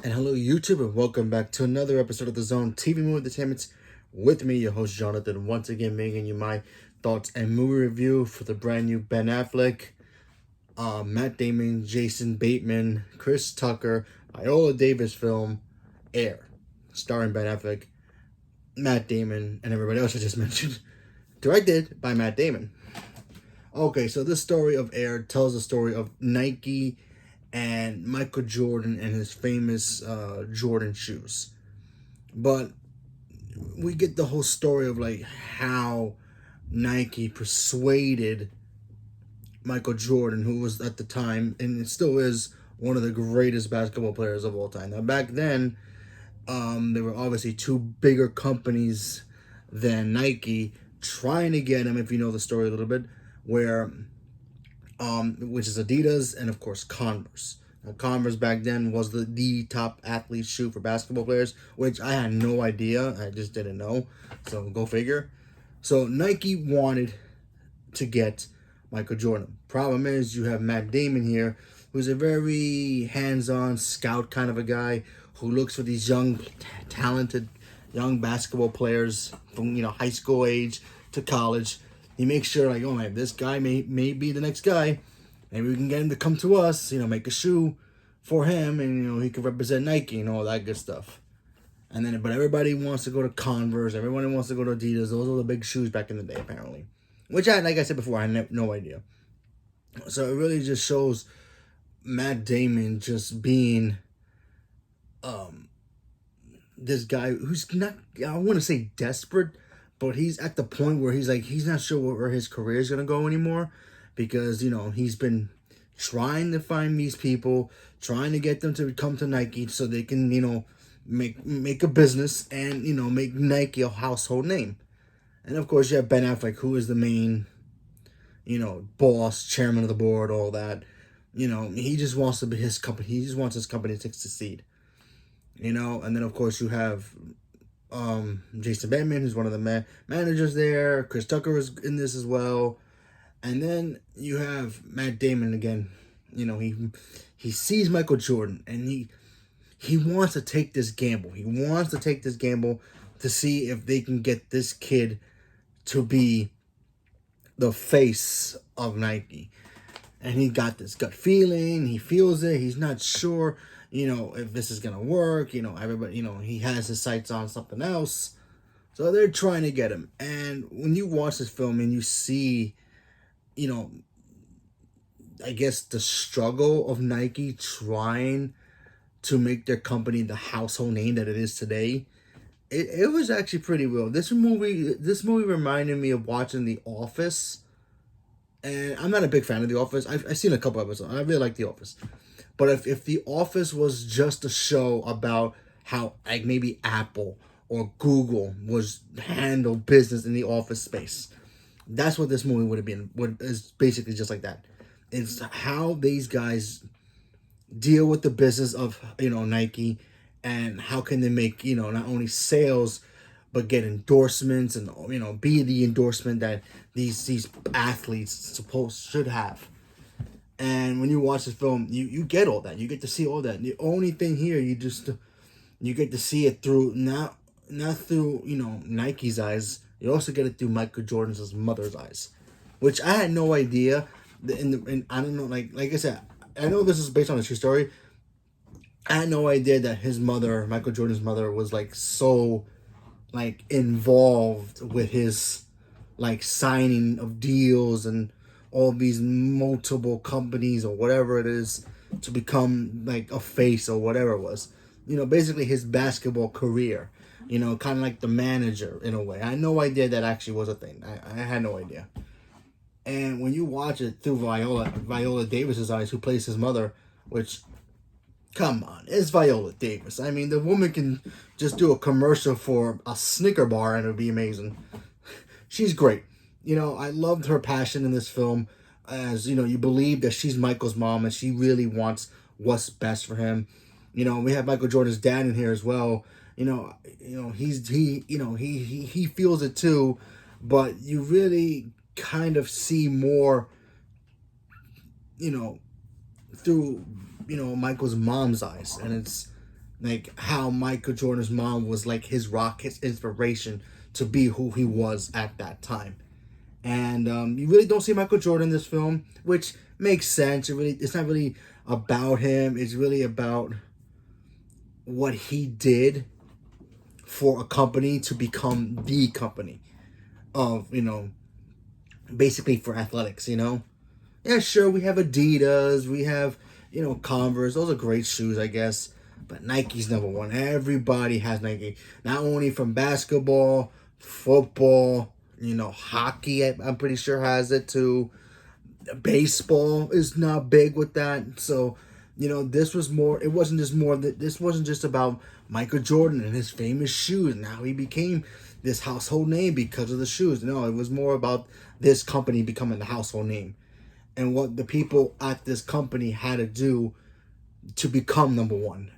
And hello, YouTube, and welcome back to another episode of the Zone TV Movie Entertainment with me, your host Jonathan, once again bringing you my thoughts and movie review for the brand new Ben Affleck, Matt Damon, Jason Bateman, Chris Tucker, Viola Davis film, Air, starring Ben Affleck, Matt Damon, and everybody else I just mentioned, directed by Matt Damon. Okay, so this story of Air tells the story of Nike and Michael Jordan and his famous Jordan shoes. But we get the whole story of like how Nike persuaded Michael Jordan, who was at the time and it still is one of the greatest basketball players of all time. Now back then, there were obviously two bigger companies than Nike trying to get him. If you know the story a little bit, where which is Adidas and of course Converse. Now, Converse back then was the top athlete shoe for basketball players, which I had no idea. I just didn't know. So go figure. So Nike wanted to get Michael Jordan. Problem is you have Matt Damon here, who's a very hands-on scout kind of a guy who looks for these young, talented, young basketball players from high school age to college. He makes sure like, oh man, this guy may be the next guy. Maybe we can get him to come to us, make a shoe for him, and he can represent Nike and all that good stuff. And then, but everybody wants to go to Converse. Everybody wants to go to Adidas. Those were the big shoes back in the day, apparently. Which like I said before, I had no idea. So it really just shows Matt Damon just being, this guy who's not, I want to say desperate, but he's at the point where he's like, he's not sure where his career is going to go anymore. Because, he's been trying to find these people, trying to get them to come to Nike so they can, make a business and, make Nike a household name. And of course you have Ben Affleck, who is the main, boss, chairman of the board, all that. He just wants to be his company. He just wants his company to succeed. And then of course you have Jason Bateman, who's one of the managers there. Chris Tucker is in this as well. And then you have Matt Damon again. He sees Michael Jordan and he wants to take this gamble. He wants to take this gamble to see if they can get this kid to be the face of Nike. And he got this gut feeling. He feels it. He's not sure, if this is going to work. Everybody, he has his sights on something else. So they're trying to get him. And when you watch this film and you see, I guess the struggle of Nike trying to make their company the household name that it is today, it was actually pretty real. This movie reminded me of watching The Office, and I'm not a big fan of The Office. I've seen a couple episodes. I really like The Office, but if The Office was just a show about how like maybe Apple or Google was handle business in the office space, that's what this movie would have been. Is basically just like that. It's how these guys deal with the business of Nike, and how can they make not only sales but get endorsements and be the endorsement that these athletes should have. And when you watch this film, you get all that. You get to see all that. The only thing here, you get to see it through not through Nike's eyes. You also get it through Michael Jordan's mother's eyes, which I had no idea. And I don't know, like I said, I know this is based on a true story. I had no idea that his mother, Michael Jordan's mother, was like so like involved with his like signing of deals and all these multiple companies or whatever it is to become like a face or whatever it was. Basically his basketball career. Kind of like the manager in a way. I had no idea that actually was a thing. I had no idea. And when you watch it through Viola Davis's eyes, who plays his mother, which, come on, it's Viola Davis. I mean, the woman can just do a commercial for a Snicker bar and it would be amazing. She's great. I loved her passion in this film. As, you believe that she's Michael's mom and she really wants what's best for him. We have Michael Jordan's dad in here as well. He feels it too, but you really kind of see more, through Michael's mom's eyes, and it's like how Michael Jordan's mom was like his rock, his inspiration to be who he was at that time. And you really don't see Michael Jordan in this film, which makes sense. It's not really about him. It's really about what he did for a company to become the company of, basically for athletics, Yeah, sure, we have Adidas, we have, Converse. Those are great shoes, I guess. But Nike's number one. Everybody has Nike. Not only from basketball, football, hockey, I'm pretty sure has it too. Baseball is not big with that. So, this was more, it wasn't just more, this wasn't just about Michael Jordan and his famous shoes. Now he became this household name because of the shoes. No, it was more about this company becoming the household name and what the people at this company had to do to become number one.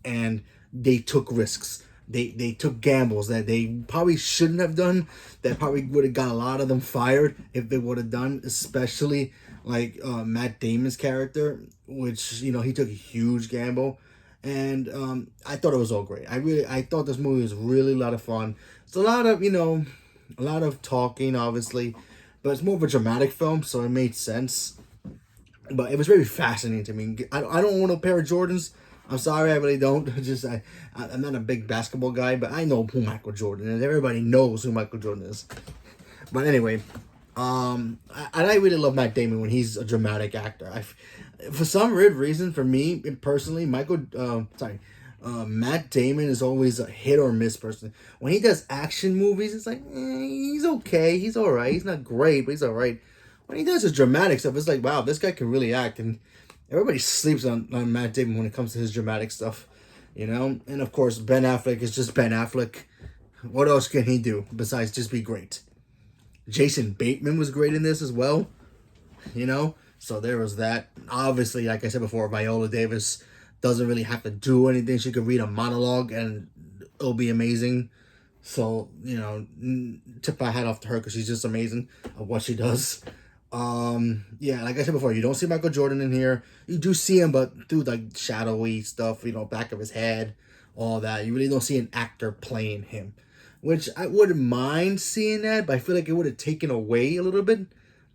And they took risks. They took gambles that they probably shouldn't have done. That probably would have got a lot of them fired if they would have done, especially like Matt Damon's character, which, he took a huge gamble. And I thought it was all great. I thought this movie was really a lot of fun. It's a lot of, a lot of talking, obviously, but it's more of a dramatic film, so it made sense. But it was very fascinating to me. I don't want a pair of Jordans. I'm sorry, I really don't. I'm not a big basketball guy, but I know who Michael Jordan is. Everybody knows who Michael Jordan is. But anyway, I really love Matt Damon when he's a dramatic actor. For some weird reason, for me personally, Matt Damon is always a hit or miss person. When he does action movies, it's like, he's okay, he's all right. He's not great, but he's all right. When he does his dramatic stuff, it's like, wow, this guy can really act. And everybody sleeps on Matt Damon when it comes to his dramatic stuff, And of course, Ben Affleck is just Ben Affleck. What else can he do besides just be great? Jason Bateman was great in this as well, So there was that. Obviously, like I said before, Viola Davis doesn't really have to do anything. She could read a monologue and it'll be amazing. So, tip my hat off to her because she's just amazing at what she does. Yeah, like I said before, you don't see Michael Jordan in here. You do see him, but through like shadowy stuff, back of his head, all that. You really don't see an actor playing him, which I wouldn't mind seeing that, but I feel like it would have taken away a little bit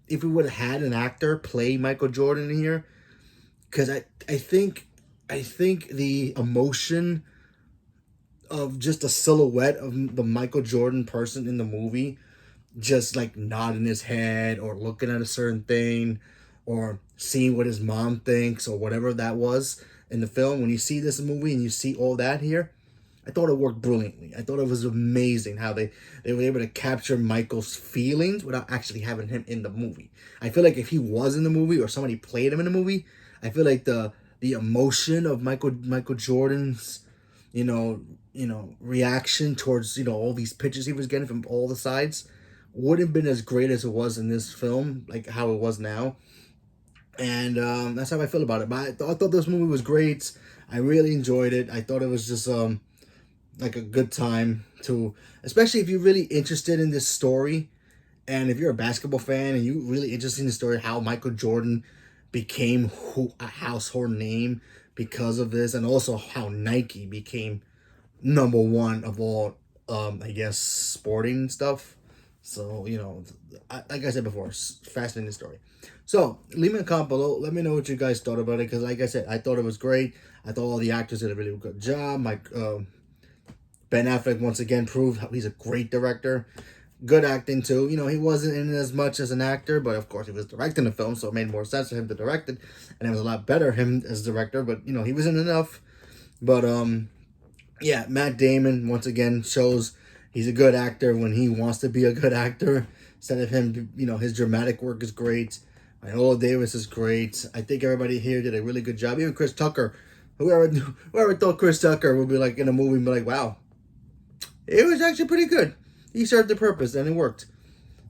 if we would have had an actor play Michael Jordan in here. Because I think the emotion of just a silhouette of the Michael Jordan person in the movie just like nodding his head or looking at a certain thing or seeing what his mom thinks or whatever that was in the film. When you see this movie and you see all that here, I thought it worked brilliantly. I thought it was amazing how they were able to capture Michael's feelings without actually having him in the movie. I feel like if he was in the movie or somebody played him in the movie, I feel like the emotion of Michael Jordan's, reaction towards, all these pitches he was getting from all the sides wouldn't have been as great as it was in this film, like how it was now. And that's how I feel about it. But I thought this movie was great. I really enjoyed it. I thought it was just like a good time to, especially if you're really interested in this story, and if you're a basketball fan and you're really interested in the story, how Michael Jordan became a household name because of this, and also how Nike became number one of all, I guess, sporting stuff. So, like I said before, fascinating story. So, leave me a comment below. Let me know what you guys thought about it. Because, like I said, I thought it was great. I thought all the actors did a really good job. Ben Affleck, once again, proved how he's a great director. Good acting, too. He wasn't in it as much as an actor. But, of course, he was directing the film. So, it made more sense for him to direct it. And it was a lot better him as director. But, he wasn't enough. But, yeah, Matt Damon, once again, shows he's a good actor when he wants to be a good actor. Instead of him, his dramatic work is great. Viola Davis is great. I think everybody here did a really good job. Even Chris Tucker. Whoever thought Chris Tucker would be like in a movie and be like, wow, it was actually pretty good. He served the purpose and it worked.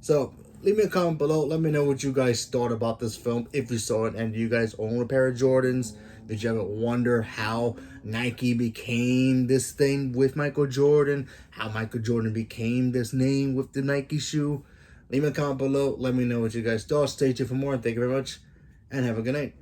So leave me a comment below. Let me know what you guys thought about this film, if you saw it, and do you guys own a pair of Jordans? Did you ever wonder how Nike became this thing with Michael Jordan? How Michael Jordan became this name with the Nike shoe? Leave me a comment below. Let me know what you guys thought. Stay tuned for more. Thank you very much, and have a good night.